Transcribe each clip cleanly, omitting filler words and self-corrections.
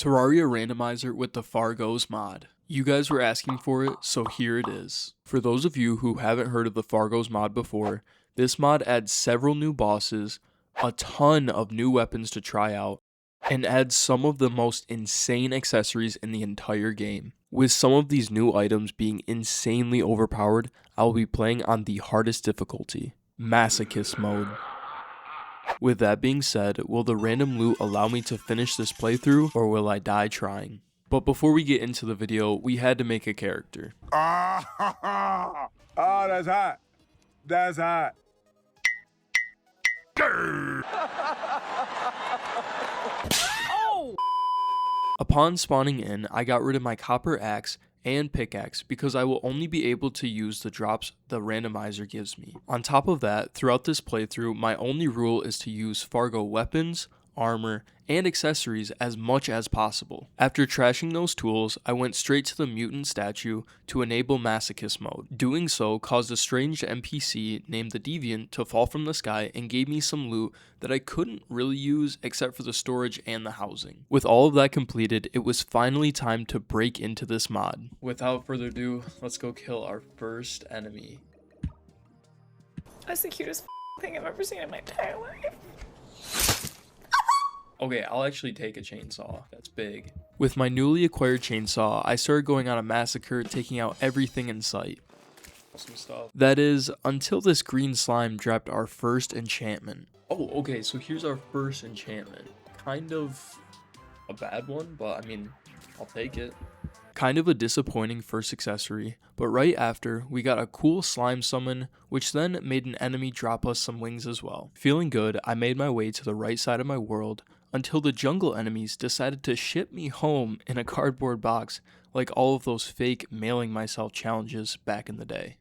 Terraria randomizer with the Fargo's mod. You guys were asking for it, so here it is. For those of you who haven't heard of the Fargo's mod before, this mod adds several new bosses, a ton of new weapons to try out, and adds some of the most insane accessories in the entire game. With some of these new items being insanely overpowered, I will be playing on the hardest difficulty, Masochist mode. With that being said, will the random loot allow me to finish this playthrough, or will I die trying? But before we get into the video, we had to make a character. Oh, that's hot. That's hot. Oh! Upon spawning in, I got rid of my copper axe and pickaxe because I will only be able to use the drops the randomizer gives me. On top of that, throughout this playthrough, my only rule is to use Fargo weapons, armor, and accessories as much as possible. After trashing those tools, I went straight to the mutant statue to enable Masochist mode. Doing so caused a strange NPC named the Deviant to fall from the sky and gave me some loot that I couldn't really use except for the storage and the housing. With all of that completed, it was finally time to break into this mod. Without further ado, let's go kill our first enemy. That's the cutest thing I've ever seen in my entire life. Okay, I'll actually take a chainsaw. That's big. With my newly acquired chainsaw, I started going on a massacre, taking out everything in sight. Some stuff. That is, until this green slime dropped our first enchantment. Oh, okay, so here's our first enchantment. Kind of a bad one, but I mean, I'll take it. Kind of a disappointing first accessory, but right after, we got a cool slime summon, which then made an enemy drop us some wings as well. Feeling good, I made my way to the right side of my world, until the jungle enemies decided to ship me home in a cardboard box like all of those fake mailing myself challenges back in the day.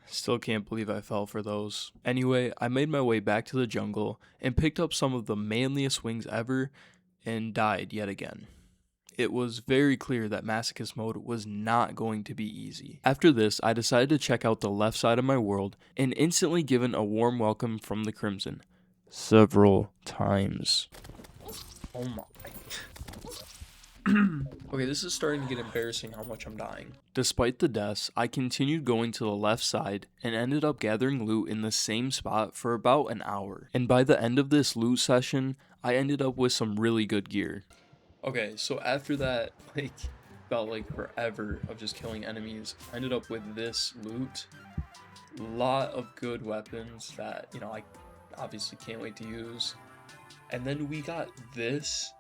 Still can't believe I fell for those. Anyway, I made my way back to the jungle and picked up some of the manliest wings ever and died yet again. It was very clear that Masochist mode was not going to be easy. After this, I decided to check out the left side of my world and instantly given a warm welcome from the Crimson. Several times. Oh my. Okay, this is starting to get embarrassing how much I'm dying. Despite the deaths, I continued going to the left side and ended up gathering loot in the same spot for about an hour. And by the end of this loot session, I ended up with some really good gear. Okay, so after that, felt like forever of just killing enemies, I ended up with this loot. Lot of good weapons that, I obviously can't wait to use. And then we got this,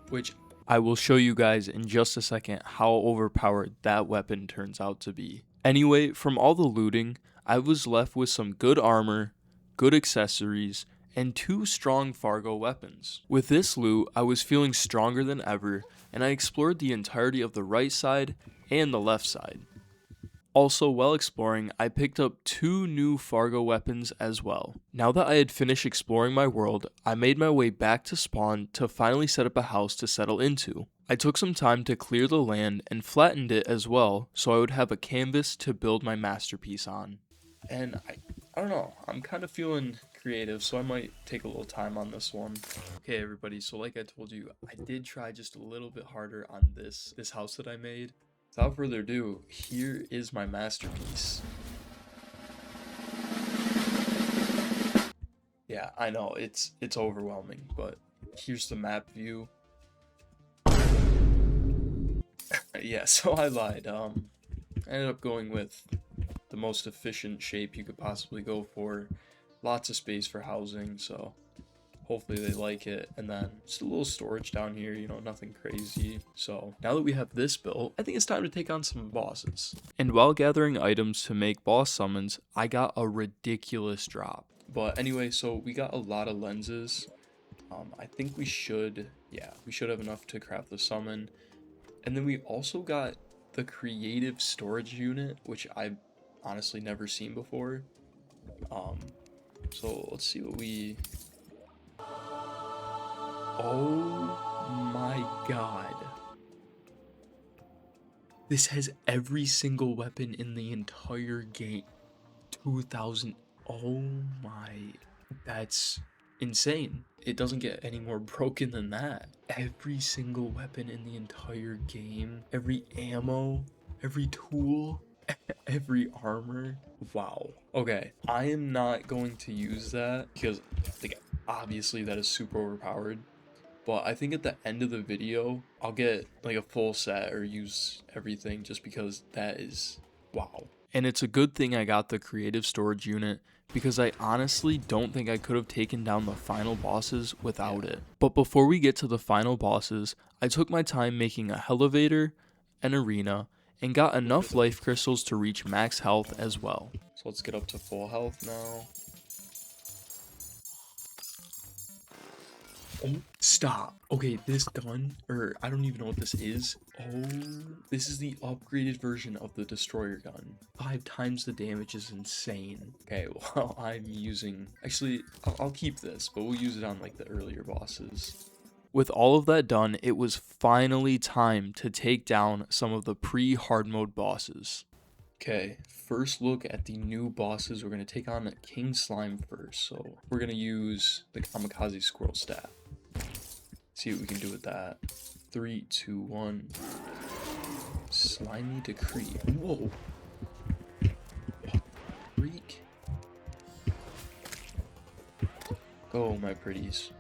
which I will show you guys in just a second how overpowered that weapon turns out to be. Anyway, from all the looting, I was left with some good armor, good accessories, and 2 strong Fargo weapons. With this loot, I was feeling stronger than ever, and I explored the entirety of the right side and the left side. Also, while exploring, I picked up 2 new Fargo weapons as well. Now that I had finished exploring my world, I made my way back to spawn to finally set up a house to settle into. I took some time to clear the land and flattened it as well, so I would have a canvas to build my masterpiece on. And I don't know, I'm kind of feeling creative, so I might take a little time on this one. Okay everybody, so like I told you, I did try just a little bit harder on this house that I made. Without further ado, here is my masterpiece. Yeah, I know, it's overwhelming, but here's the map view. Yeah, so I lied. I ended up going with the most efficient shape you could possibly go for. Lots of space for housing, so hopefully they like it. And then just a little storage down here, nothing crazy. So now that we have this built, I think it's time to take on some bosses. And while gathering items to make boss summons, I got a ridiculous drop. But anyway, so we got a lot of lenses. I think we should have enough to craft the summon. And then we also got the creative storage unit, which I've honestly never seen before. So let's see what we... Oh my god. This has every single weapon in the entire game. 2,000. Oh my. That's insane. it doesn't get any more broken than that. Every single weapon in the entire game, every ammo, every tool, every armor. Wow. Okay, I am not going to use that because, like, obviously that is super overpowered. But I think at the end of the video, I'll get like a full set or use everything just because that is wow. And it's a good thing I got the creative storage unit because I honestly don't think I could have taken down the final bosses without it. But before we get to the final bosses, I took my time making a elevator, an arena, and got enough life crystals to reach max health as well. So let's get up to full health now. Oh, stop. Okay, this gun, or I don't even know what this is. Oh, this is the upgraded version of the destroyer gun. 5 times the damage is insane. Okay, well, I'm using, actually, I'll keep this, but we'll use it on like the earlier bosses. With all of that done, it was finally time to take down some of the pre-hard mode bosses. Okay, first look at the new bosses. We're going to take on King Slime first. So we're going to use the Kamikaze Squirrel Staff. See what we can do with that. 3, 2, 1. Slimy Decree. Whoa. Freak. Go, my pretties.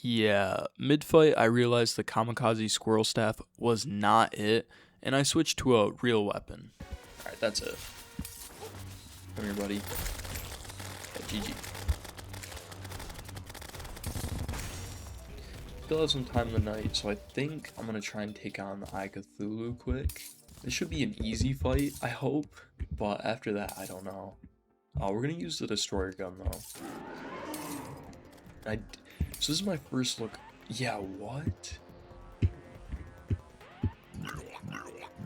Yeah, mid-fight I realized the Kamikaze Squirrel Staff was not it, and I switched to a real weapon. Alright, that's it. Come here, buddy. Yeah, GG. Still have some time in the night, so I think I'm gonna try and take on the Eye Cthulhu quick. This should be an easy fight, I hope, but after that, I don't know. We're gonna use the Destroyer gun, though. So this is my first look. Yeah, what?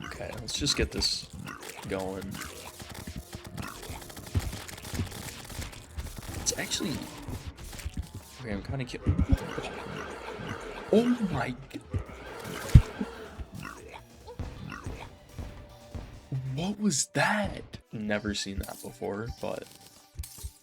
Okay, let's just get this going. It's actually... Okay, I'm kind of killing... Oh my... What was that? Never seen that before, but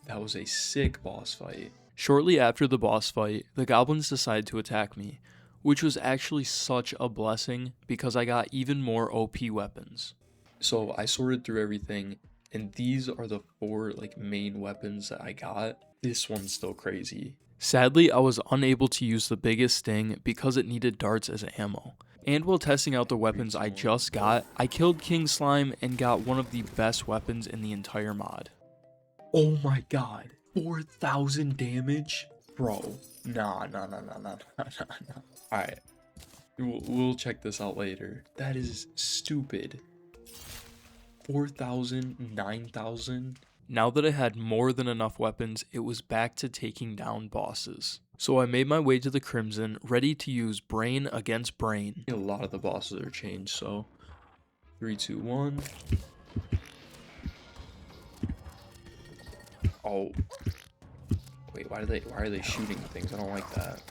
that was a sick boss fight. Shortly after the boss fight, the goblins decided to attack me, which was actually such a blessing because I got even more OP weapons. So I sorted through everything, and these are the 4 like main weapons that I got. This one's still crazy. Sadly, I was unable to use the biggest sting because it needed darts as ammo. And while testing out the weapons I just got, I killed King Slime and got one of the best weapons in the entire mod. Oh my god. 4,000 damage? Bro. Nah. Alright. We'll check this out later. That is stupid. 4,000, 9,000. Now that I had more than enough weapons, it was back to taking down bosses. So I made my way to the Crimson, ready to use brain against brain. A lot of the bosses are changed, so 3, 2, 1. Oh. Wait, why are they shooting things? I don't like that.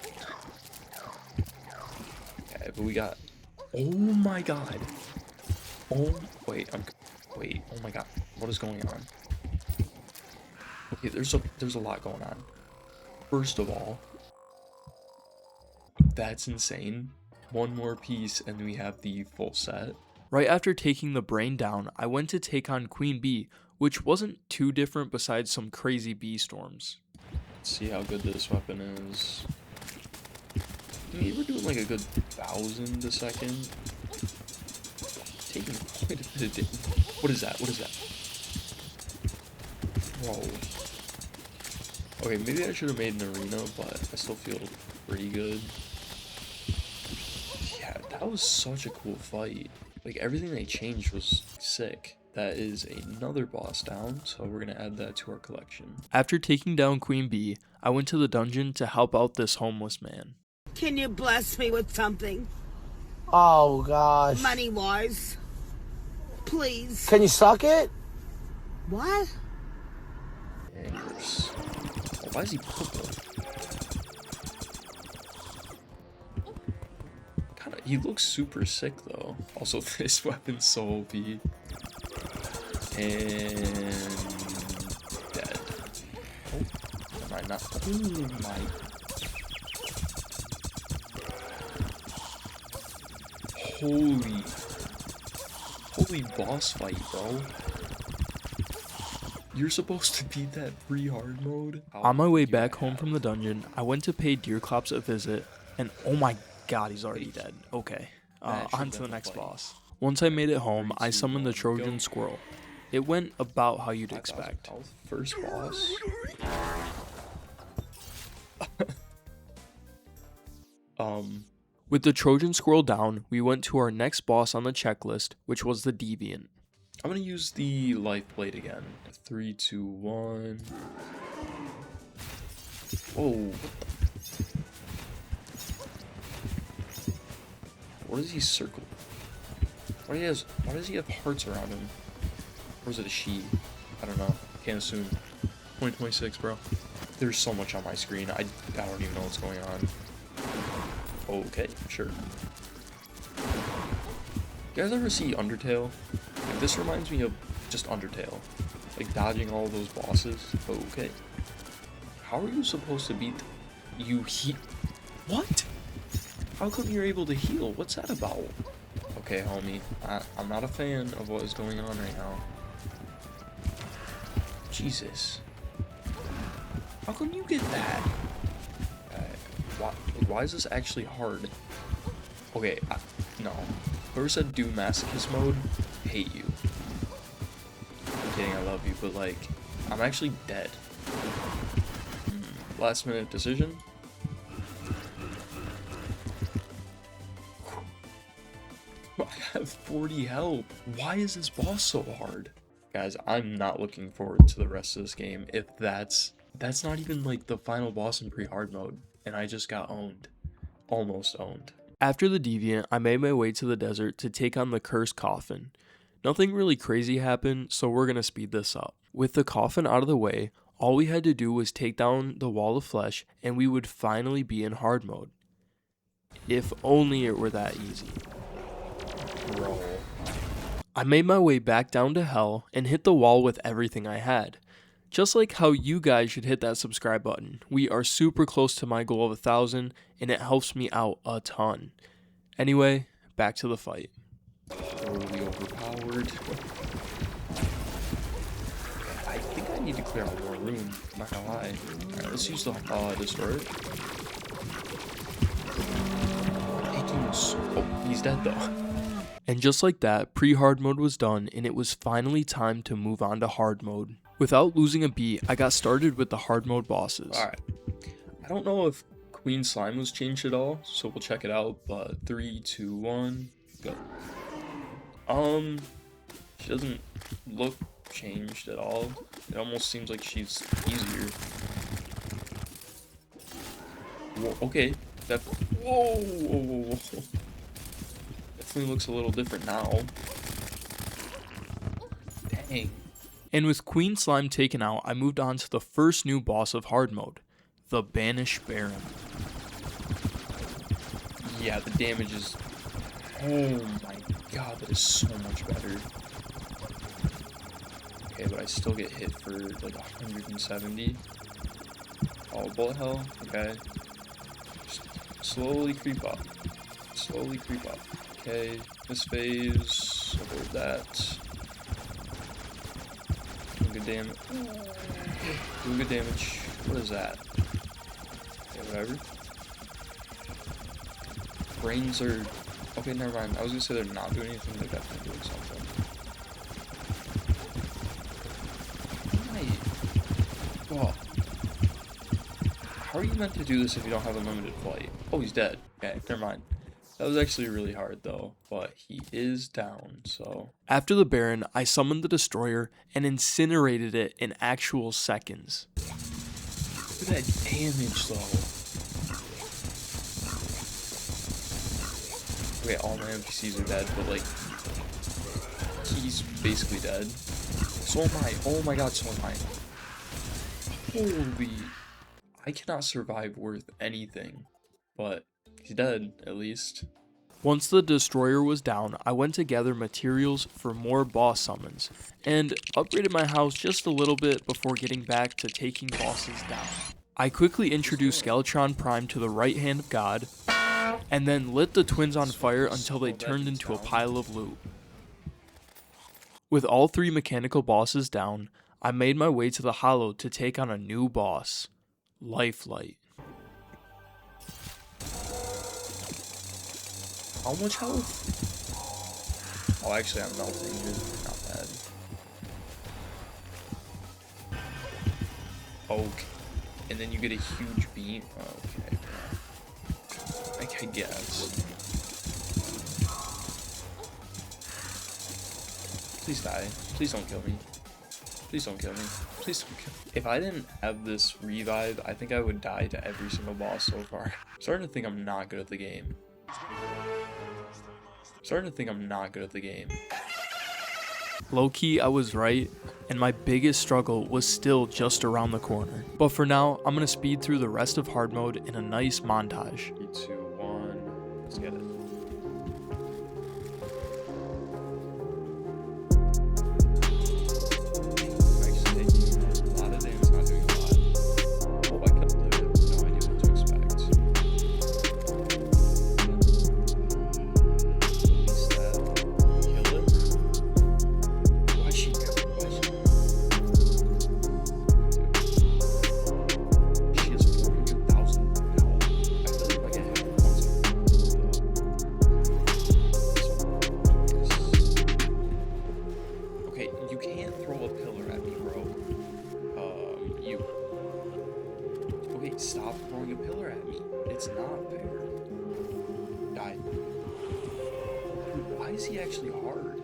Okay, but we got... Oh my god. Oh, wait, oh my god. What is going on? Okay, there's a lot going on. First of all, that's insane. One more piece and we have the full set. Right after taking the brain down, I went to take on Queen Bee, which wasn't too different besides some crazy bee storms. Let's see how good this weapon is. Maybe we're doing like a good 1,000 a second. Taking quite a bit of damage. What is that? Whoa. Okay, maybe I should have made an arena, but I still feel pretty good. Yeah, that was such a cool fight. Like, everything they changed was sick. That is another boss down, so we're gonna add that to our collection. After taking down Queen Bee, I went to the dungeon to help out this homeless man. Can you bless me with something? Oh, gosh. Money-wise. Please. Can you suck it? What? Angers. Why is he purple? He looks super sick though. Also, this weapon's so OP. And dead. Oh. not. Oh my. Holy boss fight, bro. You're supposed to beat that pre-hard mode? On my way back home from the dungeon, I went to pay Deerclops a visit, and oh my god, he's already dead. Okay, on to the next boss. Once I made it home, I summoned the Trojan Squirrel. It went about how you'd expect. First boss. With the Trojan Squirrel down, we went to our next boss on the checklist, which was the Deviant. I'm gonna use the Life Blade again. 3, 2, 1. Oh. What does he circle? Why does he have hearts around him? Or is it a she? I don't know. Can't assume. 2026, bro. There's so much on my screen. I don't even know what's going on. Okay, sure. You guys ever see Undertale? Like, this reminds me of just Undertale. Like, dodging all those bosses. Okay. How are you supposed to beat you heal? What? How come you're able to heal? What's that about? Okay, homie. I'm not a fan of what is going on right now. Jesus. How come you get that? Why is this actually hard? Okay, no. Whoever said do masochist mode, hate you. I'm kidding, I love you, but like, I'm actually dead. Last minute decision. I have 40 health. Why is this boss so hard? Guys, I'm not looking forward to the rest of this game if that's not even like the final boss in pre-hard mode. And I just got owned. Almost owned. After the Deviant, I made my way to the desert to take on the Cursed Coffin. Nothing really crazy happened, so we're gonna speed this up. With the coffin out of the way, all we had to do was take down the wall of flesh and we would finally be in hard mode. If only it were that easy. Bro. I made my way back down to hell and hit the wall with everything I had. Just like how you guys should hit that subscribe button. We are super close to my goal of 1,000 and it helps me out a ton. Anyway, back to the fight. Totally overpowered. I think I need to clear out more room, I'm not gonna lie. Alright, let's use the destroyer. Oh, he's dead though. And just like that, pre-hard mode was done and it was finally time to move on to hard mode. Without losing a beat, I got started with the hard mode bosses. Alright. I don't know if Queen Slime was changed at all, so we'll check it out, but 3, 2, 1, go. She doesn't look changed at all. It almost seems like she's easier. Whoa, okay. Whoa. Definitely looks a little different now. Dang. And with Queen Slime taken out, I moved on to the first new boss of hard mode, the Banished Baron. Yeah, the damage is... Oh my god, that is so much better. Okay, but I still get hit for like 170. Oh, bullet hell? Okay. Just slowly creep up. Slowly creep up. Okay, this phase, avoid that. Doing good damage. Doing good damage. What is that? Okay, whatever. Brains are... Okay, never mind. I was gonna say they're not doing anything, they're definitely doing something. Oh. How are you meant to do this if you don't have unlimited flight? Oh, he's dead. Okay, never mind. That was actually really hard though, but he is down, so. After the Baron, I summoned the Destroyer and incinerated it in actual seconds. Look at that damage though. Okay, all my NPCs are dead, but like, he's basically dead. So am I. Oh my god, so am I. Holy. I cannot survive worth anything, but he's dead, at least. Once the Destroyer was down, I went to gather materials for more boss summons, and upgraded my house just a little bit before getting back to taking bosses down. I quickly introduced Skeletron Prime to the right hand of God, and then lit the twins on fire until they turned into a pile of loot. With all 3 mechanical bosses down, I made my way to the Hollow to take on a new boss, Lifelight. How much health? Oh, actually, I'm melting. Not bad. Okay. And then you get a huge beat. Okay. I guess. Please die. Please don't kill me. Please don't kill me. Please don't kill me. If I didn't have this revive, I think I would die to every single boss so far. I'm starting to think I'm not good at the game. Low-key, I was right, and my biggest struggle was still just around the corner. But for now, I'm gonna speed through the rest of hard mode in a nice montage. 3, 2, 1, let's get it. Stop throwing a pillar at me. It's not fair. Die. Dude, why is he actually hard?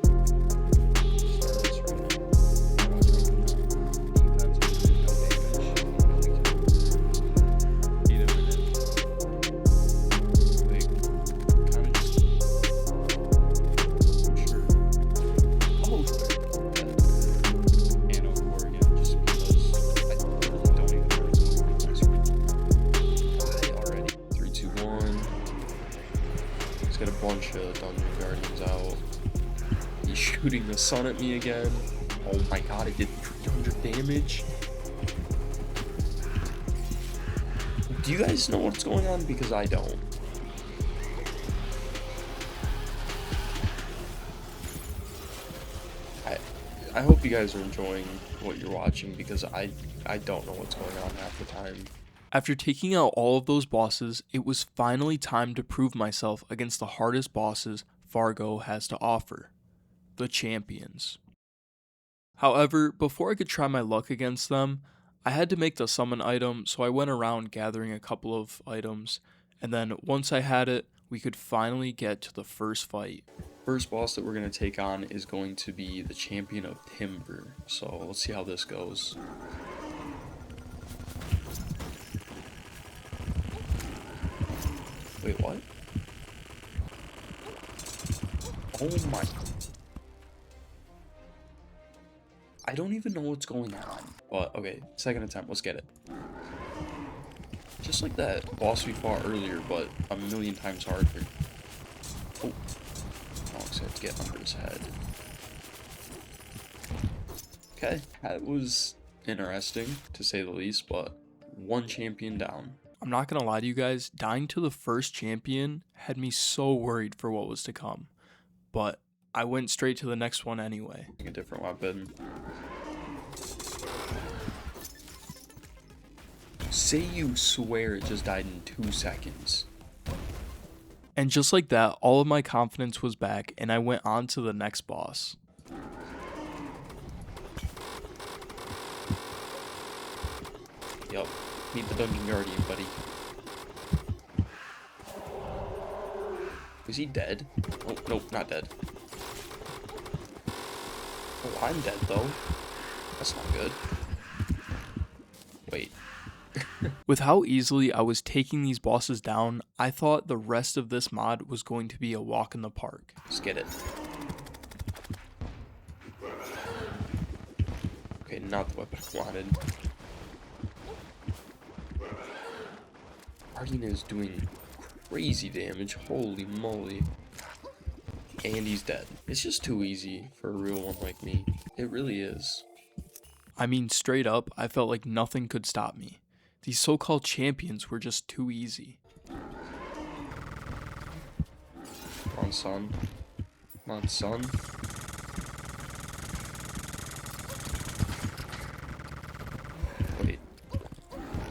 Start this right now. Defense, no damage. Need a minute. Like, kind of just... Sure. Oh, and over again, just because I really don't even know what's going on. Got a bunch of Dungeon Guardians out. He's shooting the sun at me again. Oh my god, I did 300 damage. Do you guys know what's going on? Because I don't. I hope you guys are enjoying what you're watching, because I don't know what's going on half the time. After taking out all of those bosses, it was finally time to prove myself against the hardest bosses Fargo has to offer, the champions. However, before I could try my luck against them, I had to make the summon item, so I went around gathering a couple of items, and then once I had it, we could finally get to the first fight. First boss that we're going to take on is going to be the champion of Timber, so let's see how this goes. Wait, what? Oh my... I don't even know what's going on. But, okay, second attempt, let's get it. Just like that boss we fought earlier, but a million times harder. Oh. I also have to get under his head. Okay, that was interesting, to say the least, but one champion down. I'm not gonna lie to you guys, dying to the first champion had me so worried for what was to come. But I went straight to the next one anyway. A different weapon. Say you swear it just died in 2 seconds. And just like that, all of my confidence was back, and I went on to the next boss. Yup. Meet the Dungeon Guardian, buddy. Is he dead? Oh, nope, not dead. Oh, I'm dead, though. That's not good. Wait. With how easily I was taking these bosses down, I thought the rest of this mod was going to be a walk in the park. Let's get it. Okay, not the weapon I wanted. Guardian is doing crazy damage, holy moly. And he's dead. It's just too easy for a real one like me. It really is. I mean, straight up, I felt like nothing could stop me. These so-called champions were just too easy. Come on, son. Come on, son. Wait.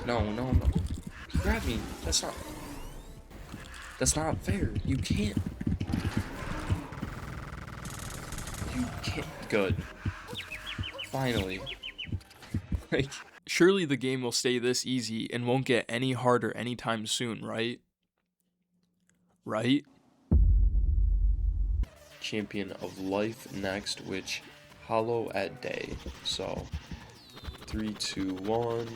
No. He grabbed me. That's not fair. You can't. Good. Finally. Like, surely the game will stay this easy and won't get any harder anytime soon, right? Right? Champion of Life next, which hollow at day. So 3, 2, 1.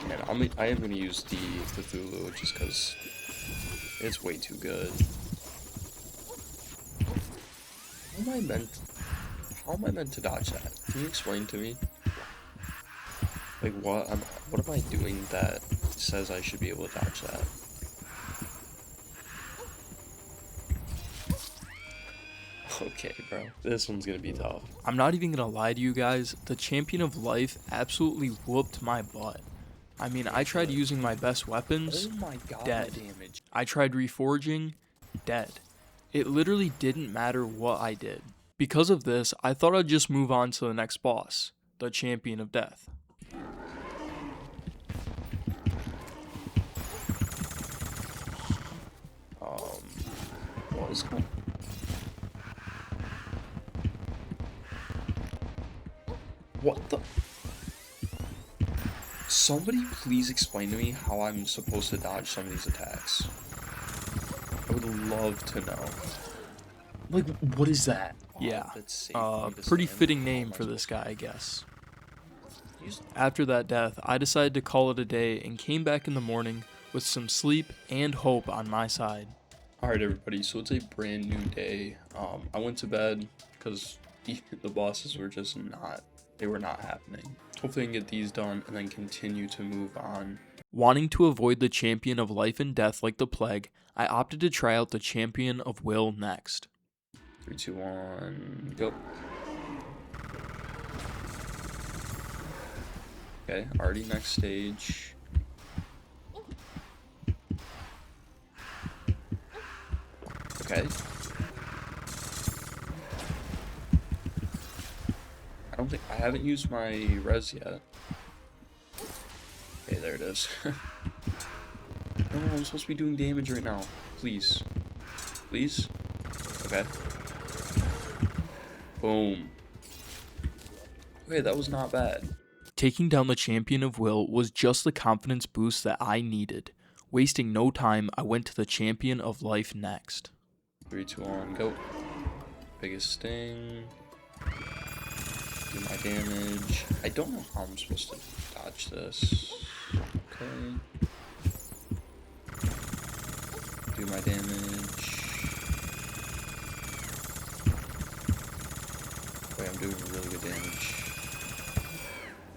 And I am gonna use the Cthulhu just because it's way too good. How am I meant to dodge that? Can you explain to me? Like what am I doing that says I should be able to dodge that? Okay, bro. This one's gonna be tough. I'm not even gonna lie to you guys. The Champion of Life absolutely whooped my butt. I mean, I tried using my best weapons. Oh my god, dead. Damage. I tried reforging. Dead. It literally didn't matter what I did. Because of this, I thought I'd just move on to the next boss, the Champion of Death. What is going on? What the? Somebody please explain to me how I'm supposed to dodge some of these attacks. I would love to know. Like, what is that? Yeah, pretty fitting name for this guy, I guess. After that death, I decided to call it a day and came back in the morning with some sleep and hope on my side. Alright everybody, so it's a brand new day. I went to bed because the bosses were just not happening. Hopefully I can get these done and then continue to move on. Wanting to avoid the Champion of Life and Death like the plague, I opted to try out the Champion of Will next. 3, 2, 1, go. Okay, already next stage. Okay. I haven't used my res yet. Okay, there it is. No, I'm supposed to be doing damage right now. Please. Please? Okay. Boom. Okay, that was not bad. Taking down the Champion of Will was just the confidence boost that I needed. Wasting no time, I went to the Champion of Life next. 3, 2, 1, go. Biggest sting. Do my damage. I don't know how I'm supposed to dodge this. Okay. Do my damage. Wait, I'm doing really good damage.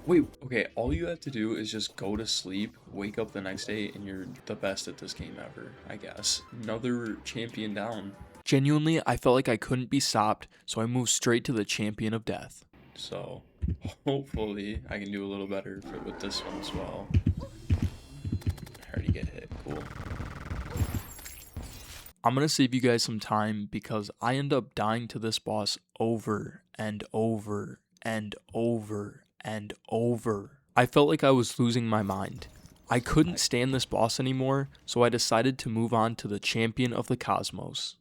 Wait, okay, all you have to do is just go to sleep, wake up the next day, and you're the best at this game ever, I guess. Another champion down. Genuinely, I felt like I couldn't be stopped, so I moved straight to the Champion of Death. So, hopefully, I can do a little better with this one as well. I already get hit, cool. I'm gonna save you guys some time because I end up dying to this boss over and over and over and over. I felt like I was losing my mind. I couldn't stand this boss anymore, so I decided to move on to the Champion of the Cosmos.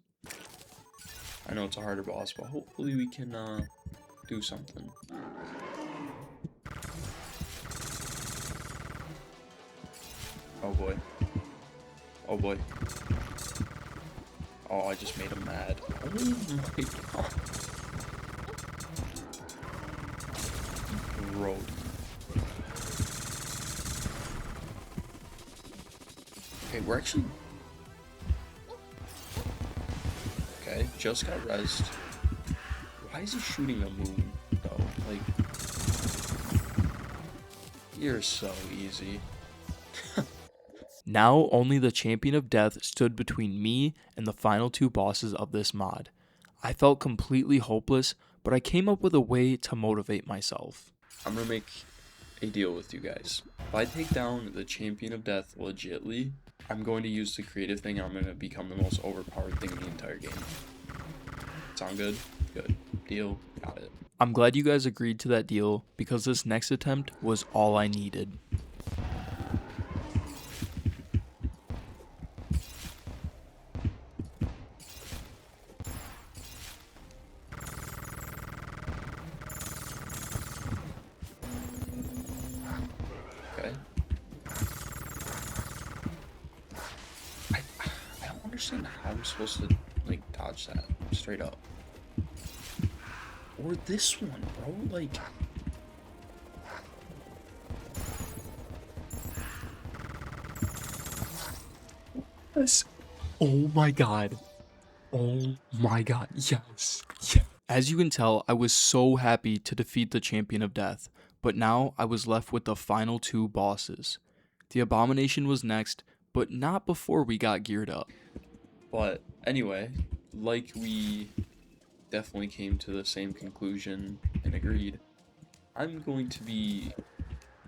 I know it's a harder boss, but hopefully we can do something. Oh boy. Oh boy. Oh, I just made him mad. Oh my god. Road. Okay, we're actually... Okay, just got rezzed. Why is he shooting a moon, though? Like... You're so easy. Now, only the Champion of Death stood between me and the final two bosses of this mod. I felt completely hopeless, but I came up with a way to motivate myself. I'm gonna make a deal with you guys. If I take down the Champion of Death legitly, I'm going to use the creative thing. I'm going to become the most overpowered thing in the entire game. Sound good? Good. Deal. Got it. I'm glad you guys agreed to that deal because this next attempt was all I needed. Okay. I don't understand how I'm supposed to like dodge that straight up. Or this one, bro, like... Yes. Oh my god. Oh my god, yes. Yeah. As you can tell, I was so happy to defeat the Champion of Death, but now I was left with the final two bosses. The Abomination was next, but not before we got geared up. But anyway, like we definitely came to the same conclusion and agreed, I'm going to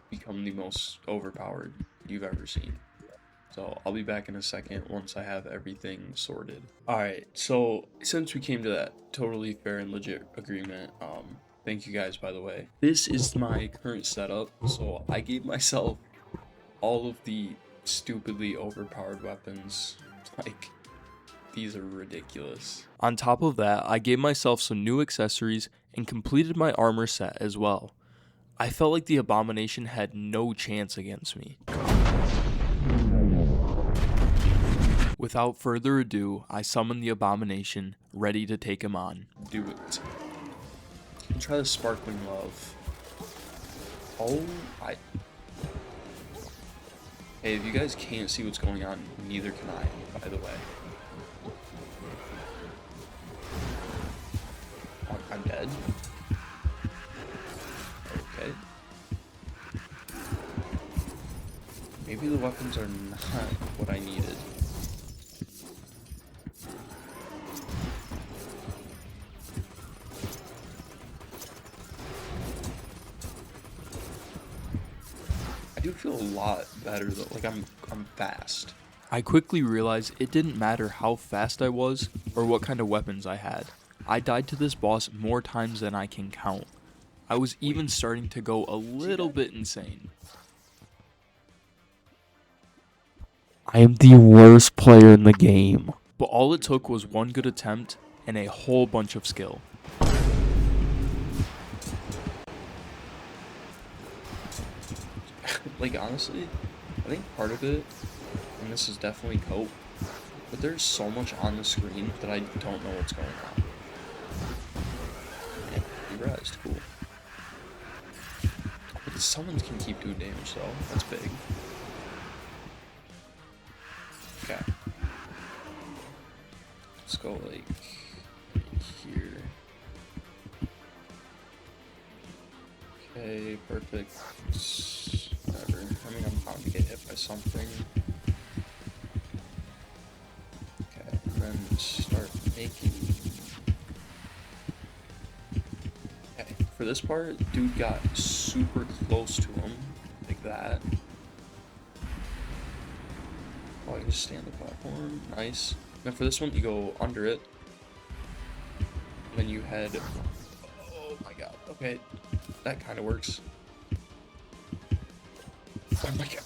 become the most overpowered you've ever seen. So I'll be back in a second once I have everything sorted. Alright, so since we came to that totally fair and legit agreement, thank you guys, by the way. This is my current setup, so I gave myself all of the stupidly overpowered weapons. Like, these are ridiculous. On top of that, I gave myself some new accessories and completed my armor set as well. I felt like the Abomination had no chance against me. Without further ado, I summoned the Abomination, ready to take him on. Do it. And try the Sparkling Love. Oh, Hey, if you guys can't see what's going on, neither can I, by the way. I'm dead. Okay. Maybe the weapons are not what I needed. I do feel a lot better though, like I'm fast. I quickly realized it didn't matter how fast I was or what kind of weapons I had. I died to this boss more times than I can count. I was even starting to go a little bit insane. I am the worst player in the game. But all it took was one good attempt and a whole bunch of skill. Like honestly, I think part of it, and this is definitely cope, but there's so much on the screen that I don't know what's going on. Rezzed, cool. But the summons can keep doing damage though, that's big. Okay. Let's go like here. Okay, perfect. Whatever. I mean, I'm bound to get hit by something. Okay, and then start making. Okay, for this part, dude got super close to him, like that. Oh, I can just stay on the platform. Nice. Then for this one, you go under it. Then you head. Oh my god. Okay, that kind of works. Oh my god.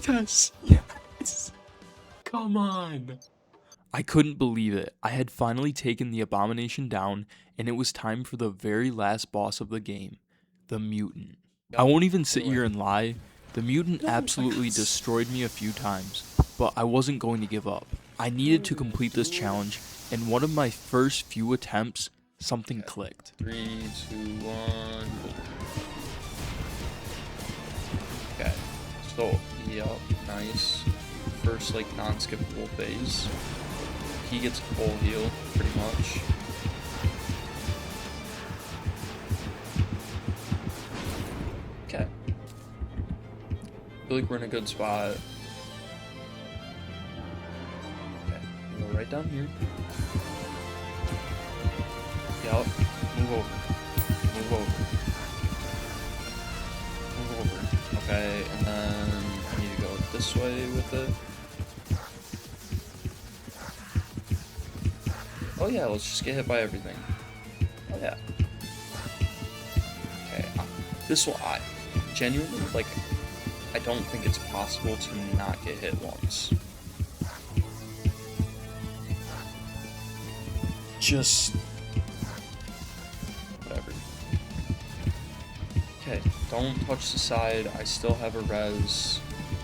Yes. Yes. Come on. I couldn't believe it. I had finally taken the Abomination down, and it was time for the very last boss of the game, the Mutant. I won't even sit here and lie. The Mutant absolutely destroyed me a few times, but I wasn't going to give up. I needed to complete this challenge, and one of my first few attempts, something clicked. 3, 2, 1. Okay, so, yep, nice. First, like, non-skippable phase. He gets full heal, pretty much. Okay. I feel like we're in a good spot. Okay, go right down here. Yup. Move over. Move over. Move Okay, and then I need to go this way with it. Oh yeah, let's just get hit by everything. Oh yeah. Okay, this will, I genuinely, like, I don't think it's possible to not get hit once. Just whatever. Okay, don't touch the side. I still have a res.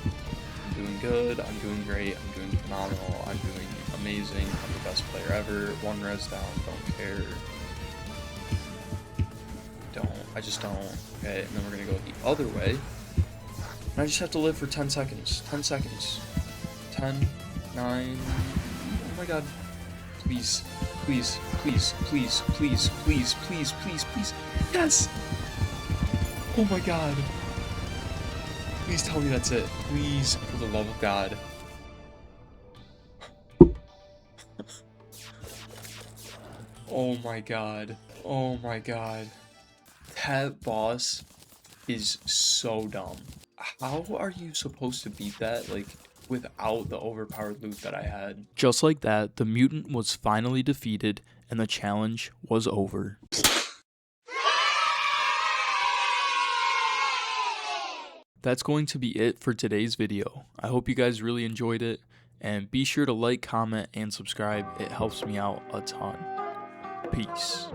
I'm doing good. I'm doing great. I'm doing phenomenal. I'm doing amazing. I'm the best player ever. One res down. Don't care. I just don't. Okay, and then we're gonna go the other way. And I just have to live for 10 seconds. 10 seconds. 10, 9. Oh my god. Please, please, please, please, please, please, please, please, please. Yes! Oh my god. Please tell me that's it. Please, for the love of God. Oh my god. Oh my god. That boss is so dumb. How are you supposed to beat that, like, without the overpowered loot that I had? Just like that, the mutant was finally defeated, and the challenge was over. That's going to be it for today's video. I hope you guys really enjoyed it, and be sure to like, comment, and subscribe. It helps me out a ton. Peace.